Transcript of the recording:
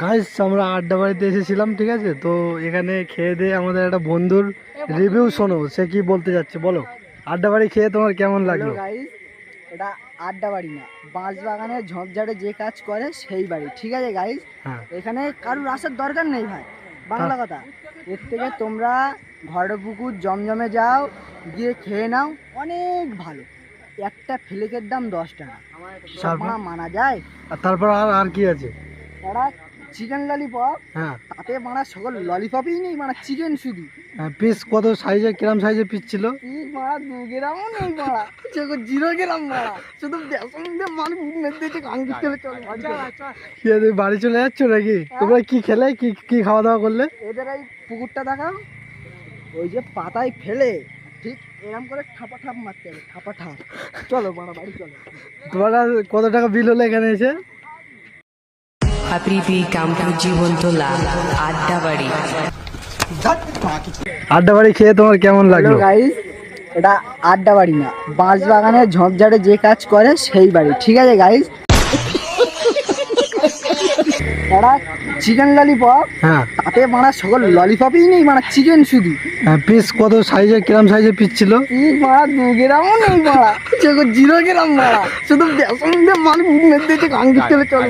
Guys আমরা আড্ডা বাড়িতে এসেছিলাম, ঠিক আছে? তো এখানে খেয়ে দিয়ে আমাদের একটা বন্ধুর রিভিউ শোনো, সে কি বলতে যাচ্ছে বলো। আড্ডা বাড়ি খেয়ে তোমার কেমন লাগলো? গাইস, এটা আড্ডা বাড়ি না, বাঁশবাগানে ঝোপঝাড়ে যে কাজ করে সেই বাড়ি, ঠিক আছে গাইস? হ্যাঁ, এখানে কারুর আসার দরকার নেই ভাই, বাংলা কথা। এর থেকে তোমরা ঘরপুকুর জমজমে যাও, গিয়ে খেয়ে নাও, অনেক ভালো। একটা ফ্লেকের দাম 10 টাকা, তারপর? মানা যায়? আর তারপর আর কি আছে? তারা চিকেন ললিপপ, হ্যাঁ, তাতে মানা সকল ললিপপই নেই, মানা চিকেন শুধু। পিস কত সাইজে, কিরম সাইজে পিস ছিল? পিস মারা 2 গ্রামও নেই মারা, 0 গ্রাম মারা, শুধু বেসন দিয়ে মানুষ মেরে দিয়েছে। কাঙ্গি চলে চল কি আছে, বাড়ি চলে যাচ্ছ নাকি? তোমরা কি খেলে, কি কি খাওয়া দাওয়া করলে? এদের এই পুকুরটা দেখাও, ওই যে পাতায় ফেলে ঠিক এরকম করে ঠাপা ঠাপ মারতে হবে, ঠাপা ঠাপ। চলো মারা বাড়ি চলো। তোমরা কত টাকা বিল হলো এখানে এসে? হাবিবি কামপুর জীবন তোলা আড্ডা বাড়ি। আড্ডা বাড়ি খেয়ে তোমার কেমন লাগলো? গাইস, এটা আড্ডা বাড়ি না, বাঁশবাগানে ঝোপঝাড়ে যে কাজ করে সেই বাড়ি, ঠিক আছে গাইস? এটা চিকেন ললিপপ, হ্যাঁ, তাতে মারা সকল ললিপপই নেই, মারা চিকেন শুধু। পিস কত সাইজে, কিরম সাইজে পিস ছিল? পিস মারা 2 গ্রামও নেই মারা, 0 গ্রাম মারা, শুধু বেসন দিয়ে মানুষ মেরে দিয়েছে। কাঙ্গি চলে চল।